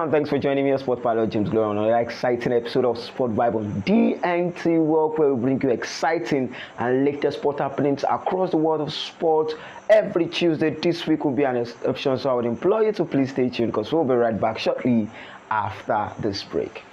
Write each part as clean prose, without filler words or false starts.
and thanks for joining me on Sport Pilot James Glory on another exciting episode of Sport Vibe on DNT World, where we bring you exciting and latest sport happenings across the world of sport. Every Tuesday this week will be an exception, so I would implore you to please stay tuned because we'll be right back shortly after this break.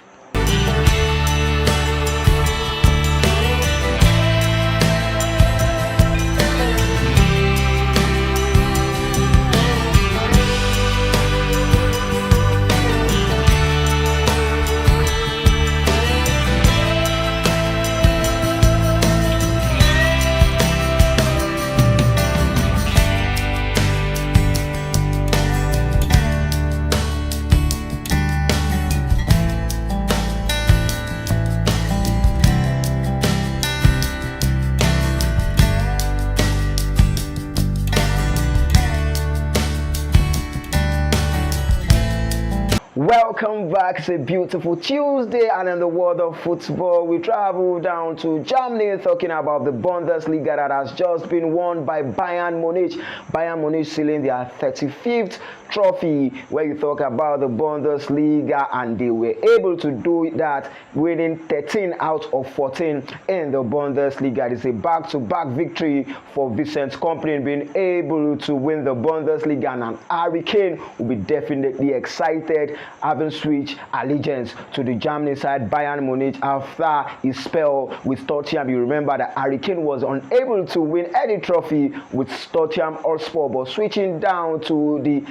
Welcome back. It's a beautiful Tuesday, and in the world of football, we travel down to Germany talking about the Bundesliga that has just been won by Bayern Munich. Bayern Munich sealing their 35th trophy, where you talk about the Bundesliga, and they were able to do that, winning 13 out of 14 in the Bundesliga. It is a back-to-back victory for Vincent Kompany, being able to win the Bundesliga, and Harry Kane will be definitely excited, having switched allegiance to the Germany side Bayern Munich after his spell with Tottenham. You remember that Harry Kane was unable to win any trophy with Tottenham Hotspur, but switching down to the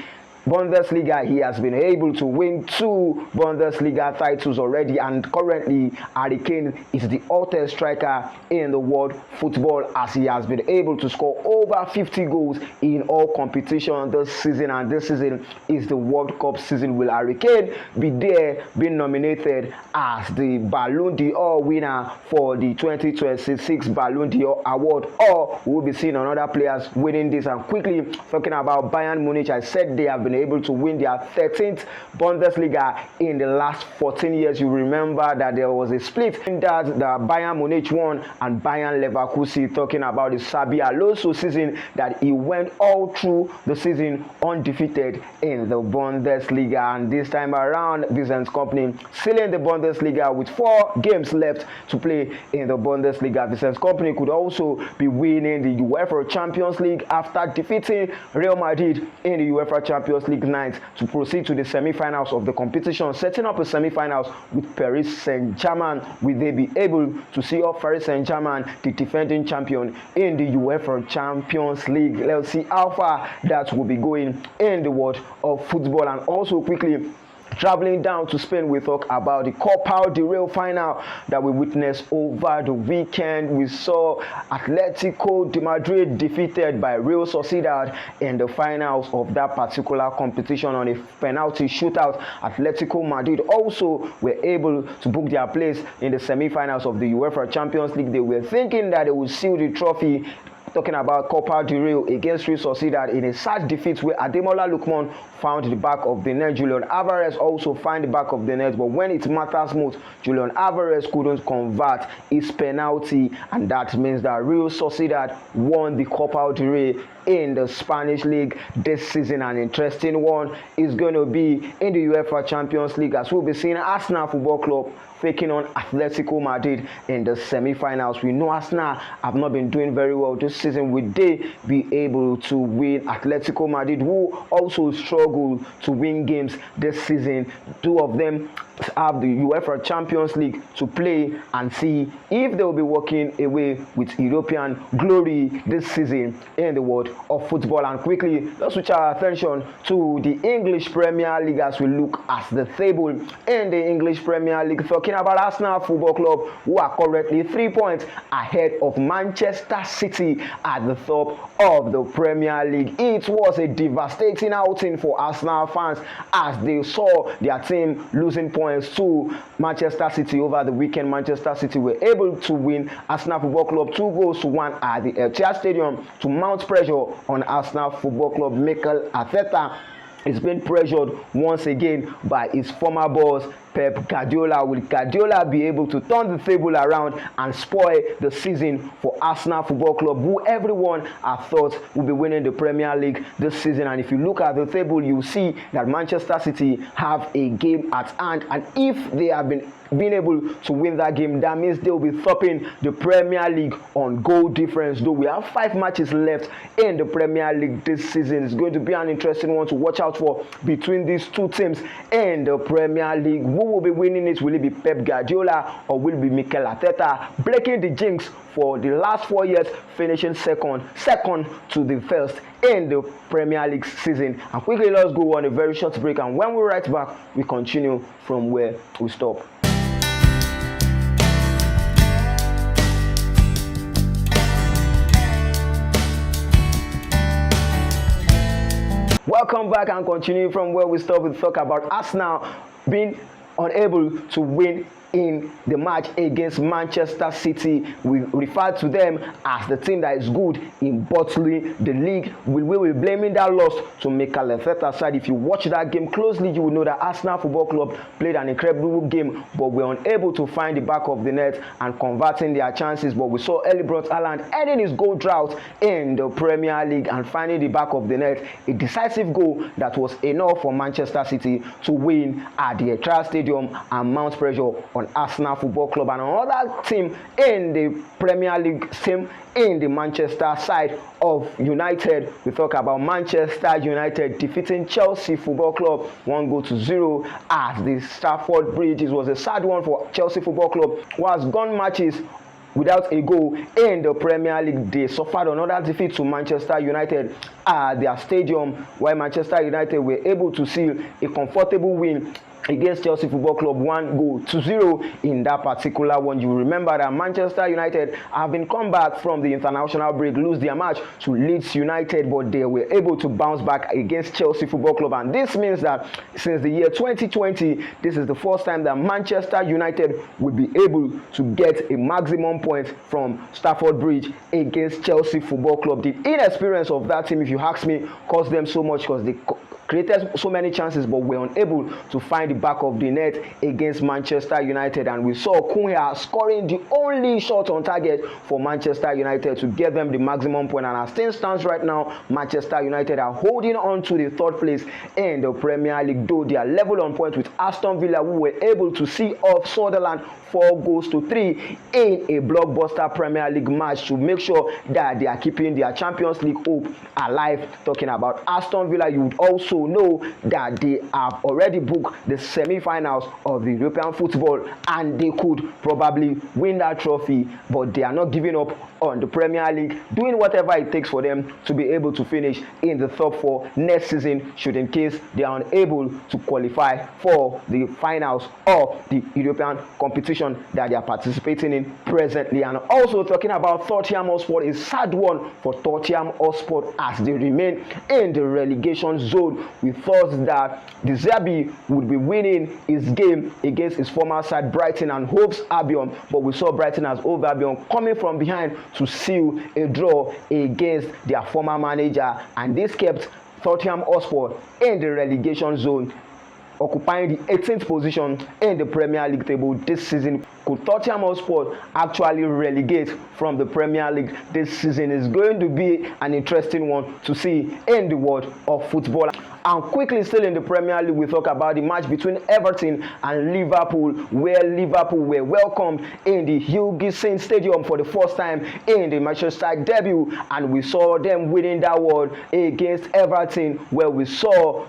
Bundesliga, he has been able to win 2 Bundesliga titles already, and currently Harry Kane is the hottest striker in the world football, as he has been able to score over 50 goals in all competitions this season, and this season is the World Cup season. Will Harry Kane be there, being nominated as the Ballon d'Or winner for the 2026 Ballon d'Or award, or we'll be seeing another players winning this? And quickly talking about Bayern Munich, I said they have been able to win their 13th Bundesliga in the last 14 years. You remember that there was a split in that the Bayern Munich won and Bayern Leverkusen, talking about the Xabi Alonso season, that he went all through the season undefeated in the Bundesliga, and this time around Vincent Kompany sealing the Bundesliga with 4 games left to play in the Bundesliga. Vincent Kompany could also be winning the UEFA Champions League after defeating Real Madrid in the UEFA Champions League night to proceed to the semi-finals of the competition, setting up a semi-finals with Paris Saint-Germain. Will they be able to see off Paris Saint-Germain, the defending champion in the UEFA Champions League? Let's see how far that will be going in the world of football. And also quickly traveling down to Spain, we talk about the Copa del Rey final that we witnessed over the weekend. We saw Atletico de Madrid defeated by Real Sociedad in the finals of that particular competition on a penalty shootout. Atletico Madrid also were able to book their place in the semi-finals of the UEFA Champions League. They were thinking that they would seal the trophy, talking about Copa del Rey against Real Sociedad, in a sad defeat where Ademola Lookman found the back of the net. Julian Alvarez also found the back of the net, but when it matters most, Julian Alvarez couldn't convert his penalty, and that means that Real Sociedad won the Copa del Rey in the Spanish League this season. An interesting one is going to be in the UEFA Champions League, as we'll be seeing Arsenal Football Club taking on Atletico Madrid in the semi-finals. We know Arsenal have not been doing very well this season. Will they be able to win Atletico Madrid, who also struggle to win games this season? 2 of them have the UEFA Champions League to play, and see if they will be walking away with European glory this season in the world of football. And quickly, let's switch our attention to the English Premier League as we look at the table in the English Premier League, talking about Arsenal Football Club, who are currently 3 points ahead of Manchester City at the top of the Premier League. It was a devastating outing for Arsenal fans as they saw their team losing points to Manchester City over the weekend. Manchester City were able to win Arsenal Football Club 2-1 at the Etihad Stadium to mount pressure on Arsenal Football Club. Mikel Arteta is being pressured once again by his former boss Pep Guardiola. Will Guardiola be able to turn the table around and spoil the season for Arsenal Football Club, who everyone had thought will be winning the Premier League this season? And if you look at the table, you see that Manchester City have a game at hand, and if they have been able to win that game, that means they will be topping the Premier League on goal difference. Though we have 5 matches left in the Premier League this season, it's going to be an interesting one to watch out for between these two teams in the Premier League. Who will be winning it? Will it be Pep Guardiola or will it be Mikel Arteta, breaking the jinx for the last 4 years, finishing second to the first in the Premier League season? And quickly, let's go on a very short break, and when we're right back, we continue from where we stop. Welcome back, and continue from where we stopped. We talk about Arsenal being unable to win in the match against Manchester City. We refer to them as the team that is good in bottling the league. We will be blaming that loss to Mikel Arteta's side. If you watch that game closely, you will know that Arsenal Football Club played an incredible game, but were unable to find the back of the net and converting their chances. But we saw Erling Braut Haaland ending his goal drought in the Premier League and finding the back of the net, a decisive goal that was enough for Manchester City to win at the Etihad Stadium and mount pressure on Arsenal Football Club. And another team in the Premier League, team in the Manchester side of United, we talk about Manchester United defeating Chelsea Football Club 1-0 at the Stamford Bridge. It was a sad one for Chelsea Football Club, who has gone matches without a goal in the Premier League. They suffered another defeat to Manchester United at their stadium, while Manchester United were able to seal a comfortable win against Chelsea Football Club 1-0 in that particular one. You remember that Manchester United have been come back from the international break, lose their match to Leeds United, but they were able to bounce back against Chelsea Football Club. And this means that since the year 2020, this is the first time that Manchester United will be able to get a maximum point from Stamford Bridge against Chelsea Football Club. The inexperience of that team, if you ask me, cost them so much, because they created so many chances but were unable to find the back of the net against Manchester United. And we saw Cunha scoring the only shot on target for Manchester United to get them the maximum point. And as things stands right now, Manchester United are holding on to the third place in the Premier League, though they are level on points with Aston Villa, who were able to see off Sunderland 4-3 in a blockbuster Premier League match to make sure that they are keeping their Champions League hope alive. Talking about Aston Villa, you would also know that they have already booked the semi-finals of the European football, and they could probably win that trophy, but they are not giving up on the Premier League, doing whatever it takes for them to be able to finish in the top 4 next season, should in case they are unable to qualify for the finals of the European competition that they are participating in presently. And also talking about Tottenham Hotspur, a sad one for Tottenham Hotspur as they remain in the relegation zone. We thought that the Zerbi would be winning his game against his former side Brighton and Hove Albion, but we saw Brighton as Hove Albion coming from behind to seal a draw against their former manager, and this kept Tottenham Hotspur in the relegation zone, occupying the 18th position in the Premier League table this season. Could Tottenham Hotspur actually relegate from the Premier League this season? Is going to be an interesting one to see in the world of football. And quickly, still in the Premier League, we talk about the match between Everton and Liverpool, where Liverpool were welcomed in the Hughes Stadium for the first time in the Manchester debut, and we saw them winning that one against Everton, where we saw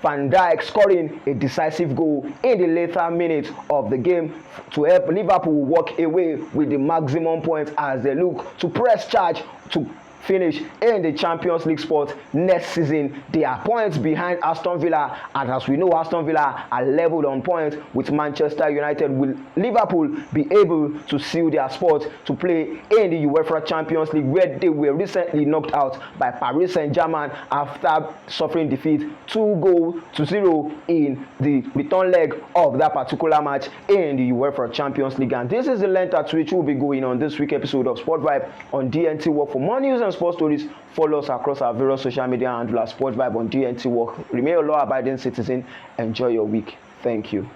Van Dijk scoring a decisive goal in the later minutes of the game to help Liverpool walk away with the maximum points as they look to press charge to finish in the Champions League spot next season. They are points behind Aston Villa, and as we know, Aston Villa are leveled on points with Manchester United. Will Liverpool be able to seal their spot to play in the UEFA Champions League, where they were recently knocked out by Paris Saint-Germain after suffering defeat 2-0 in the return leg of that particular match in the UEFA Champions League? And this is the length at which we'll be going on this week episode of Sport Vibe on DNT Work. For more news and sports stories, follow us across our various social media handles. Sport Vibe on DNT Work. Remain a law-abiding citizen. Enjoy your week. Thank you.